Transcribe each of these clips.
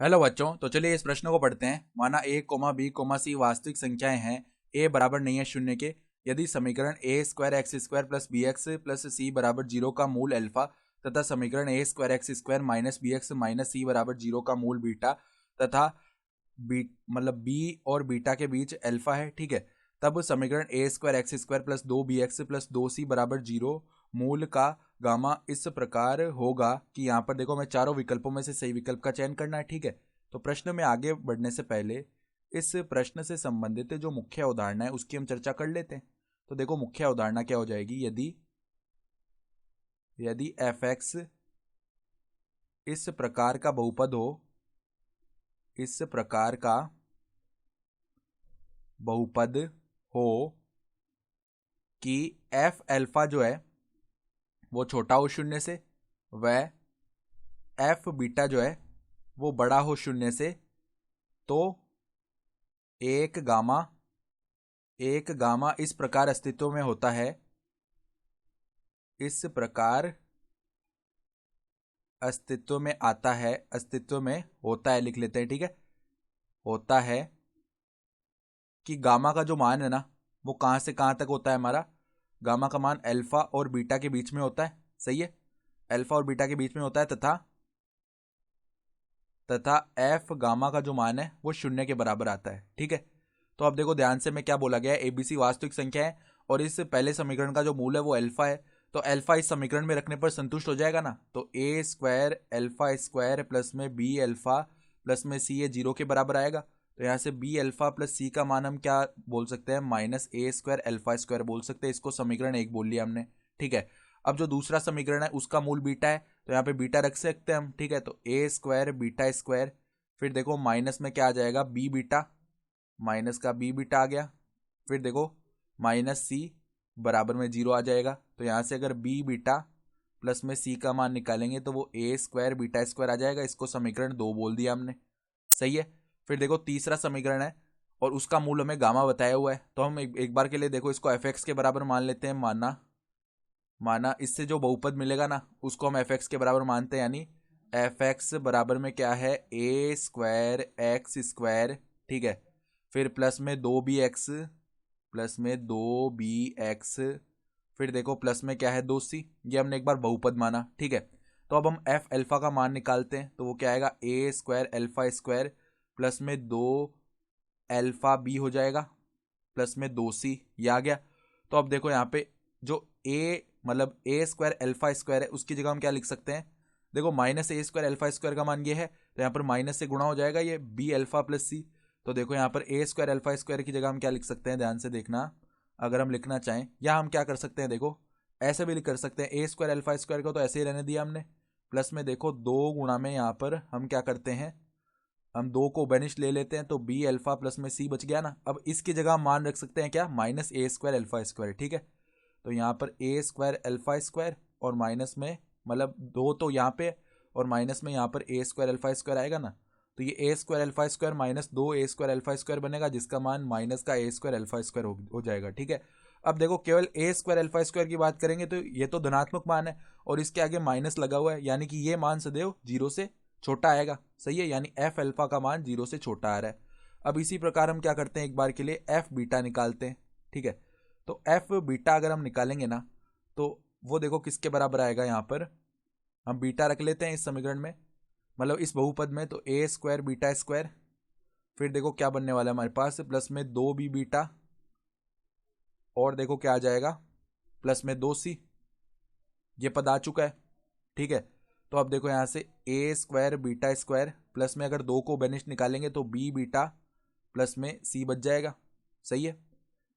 Hello बच्चों, तो चलिए इस प्रश्न को पढ़ते हैं। माना a comma b comma c वास्तविक संख्याएं हैं। a बराबर नहीं है शून्य के। यदि समीकरण a square x square plus b x plus c बराबर जीरो का मूल अल्फा तथा समीकरण a square x square minus b x minus c बराबर जीरो का मूल बीटा तथा बी मतलब b और बीटा के बीच अल्फा है, ठीक है। तब समीकरण a square x square plus दो बी एक्स प्लस दो सी बराबर जीरो मूल का गामा इस प्रकार होगा कि यहाँ पर देखो, मैं चारों विकल्पों में से सही विकल्प का चयन करना है, ठीक है। तो प्रश्न में आगे बढ़ने से पहले इस प्रश्न से संबंधित जो मुख्य अवधारणा है उसकी हम चर्चा कर लेते हैं। तो देखो, मुख्य अवधारणा क्या हो जाएगी। यदि यदि एफ एक्स इस प्रकार का बहुपद हो, इस प्रकार का बहुपद हो कि एफ अल्फा जो है वो छोटा हो शून्य से, वह एफ बीटा जो है वो बड़ा हो शून्य से, तो एक गामा इस प्रकार अस्तित्व में होता है, इस प्रकार अस्तित्व में आता है, अस्तित्व में होता है लिख लेते हैं, ठीक है। होता है कि गामा का जो मान है ना वो कहां से कहां तक होता है हमारा। गामा का मान अल्फा और बीटा के बीच में होता है, सही है। अल्फा और बीटा के बीच में होता है तथा एफ गामा का जो मान है वो शून्य के बराबर आता है, ठीक है। तो अब देखो ध्यान से, मैं क्या बोला गया है, एबीसी वास्तविक संख्या है और इस पहले समीकरण का जो मूल है वो अल्फा है। तो अल्फा इस समीकरण में रखने पर संतुष्ट हो जाएगा ना। तो ए स्क्वायर अल्फा स्क्वायर प्लस में बी अल्फा प्लस में सी, ये जीरो के बराबर आएगा। तो यहाँ से बी अल्फा प्लस सी का मान हम क्या बोल सकते हैं, माइनस ए स्क्वायर अल्फा स्क्वायर बोल सकते हैं। इसको समीकरण एक बोल लिया हमने, ठीक है। अब जो दूसरा समीकरण है उसका मूल बीटा है, तो यहाँ पे बीटा रख सकते हैं हम, ठीक है। तो ए स्क्वायर बीटा स्क्वायर, फिर देखो माइनस में क्या आ जाएगा, बी बीटा, माइनस का बी बीटा आ गया। फिर देखो माइनस सी बराबर में जीरो आ जाएगा। तो यहाँ से अगर बी बीटा प्लस में सी का मान निकालेंगे तो वो ए स्क्वायर बीटा स्क्वायर आ जाएगा। इसको समीकरण दो बोल दिया हमने, सही है। फिर देखो तीसरा समीकरण है और उसका मूल हमें गामा बताया हुआ है। तो हम एक बार के लिए देखो इसको एफ एक्स के बराबर मान लेते हैं। माना माना इससे जो बहुपद मिलेगा ना उसको हम एफ एक्स के बराबर मानते हैं, यानी एफ एक्स बराबर में क्या है, ए स्क्वायर एक्स स्क्वायर, ठीक है। फिर प्लस में दो बी एक्स, प्लस में दो बी एक्स, फिर देखो प्लस में क्या है, दो सी। ये हमने एक बार बहुपद माना, ठीक है। तो अब हम एफ अल्फा का मान निकालते हैं। तो वो क्या आएगा, ए स्क्वायर अल्फा स्क्वायर प्लस में दो अल्फा बी हो जाएगा प्लस में दो सी, ये आ गया। तो अब देखो यहाँ पे जो ए मतलब ए स्क्वायर अल्फा स्क्वायर है उसकी जगह हम क्या लिख सकते हैं। देखो माइनस ए स्क्वायर अल्फा स्क्वायर का मान ये है, तो यहाँ पर माइनस से गुणा हो जाएगा ये बी अल्फा प्लस सी। तो देखो यहाँ पर ए स्क्वायर अल्फा स्क्वायर की जगह हम क्या लिख सकते हैं, ध्यान से देखना। अगर हम लिखना चाहें या हम क्या कर सकते हैं, देखो ऐसे भी लिख कर सकते हैं। ए स्क्वायर अल्फा स्क्वायर को तो ऐसे ही रहने दिया हमने, प्लस में देखो दो गुणा में यहाँ पर हम क्या करते हैं, हम दो को बेनिश ले लेते हैं। तो बी अल्फा प्लस में सी बच गया ना। अब इसकी जगह हम मान रख सकते हैं क्या, माइनस ए स्क्वायर अल्फा स्क्वायर, ठीक है। तो यहाँ पर ए स्क्वायर अल्फा स्क्वायर और माइनस में मतलब दो तो यहाँ पे और माइनस में यहाँ पर ए स्क्वायर अल्फा स्क्वायर आएगा ना। तो ये ए स्क्वायर अल्फा स्क्वायर माइनस दो ए स्क्वायर अल्फा स्क्वायर बनेगा, जिसका मान माइनस का ए स्क्वायर अल्फा स्क्वायर हो जाएगा, ठीक है। अब देखो केवल ए स्क्वायर अल्फा स्क्वायर की बात करेंगे तो ये तो धनात्मक मान है और इसके आगे माइनस लगा हुआ है, यानी कि ये मान सदैव जीरो से छोटा आएगा, सही है। यानी एफ अल्फा का मान जीरो से छोटा आ रहा है। अब इसी प्रकार हम क्या करते हैं, एक बार के लिए एफ बीटा निकालते हैं, ठीक है। तो एफ बीटा अगर हम निकालेंगे ना तो वो देखो किसके बराबर आएगा, यहाँ पर हम बीटा रख लेते हैं इस समीकरण में, मतलब इस बहुपद में। तो ए स्क्वायर बीटा स्क्वायर, फिर देखो क्या बनने वाला है हमारे पास, प्लस में दो बी बीटा और देखो क्या आ जाएगा, प्लस में दो सी, ये पद आ चुका है, ठीक है। तो अब देखो यहाँ से ए स्क्वायर बीटा स्क्वायर प्लस में अगर दो को बेनिश निकालेंगे तो बी बीटा प्लस में सी बच जाएगा, सही है।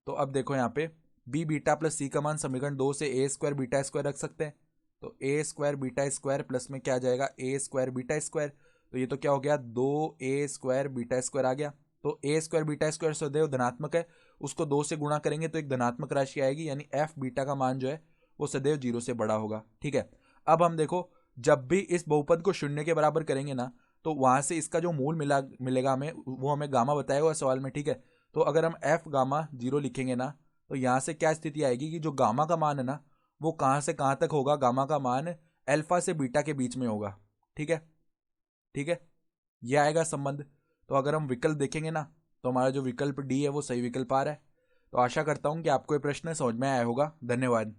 तो अब देखो यहाँ पे बी बीटा प्लस सी का मान समीकरण दो से ए स्क्वायर बीटा स्क्वायर रख सकते हैं। तो ए स्क्वायर बीटा स्क्वायर प्लस में क्या आ जाएगा, ए स्क्वायर बीटा स्क्वायर। तो ये तो क्या हो गया, दो ए स्क्वायर बीटा स्क्वायर आ गया। तो ए स्क्वायर बीटा स्क्वायर सदैव धनात्मक है, उसको दो से गुणा करेंगे तो एक धनात्मक राशि आएगी, यानी एफ बीटा का मान जो है वो सदैव जीरो से बड़ा होगा, ठीक है। अब हम देखो जब भी इस बहुपद को शून्य के बराबर करेंगे ना तो वहां से इसका जो मूल मिलेगा हमें, वो हमें गामा बताया हुआ सवाल में, ठीक है। तो अगर हम एफ गामा जीरो लिखेंगे ना तो यहाँ से क्या स्थिति आएगी कि जो गामा का मान है ना वो कहाँ से कहाँ तक होगा, गामा का मान अल्फा से बीटा के बीच में होगा, ठीक है, ठीक है। ये आएगा संबंध। तो अगर हम विकल्प देखेंगे ना, तो हमारा जो विकल्प डी है वो सही विकल्प आ रहा है। तो आशा करता हूँ कि आपको ये प्रश्न समझ में आया होगा। धन्यवाद।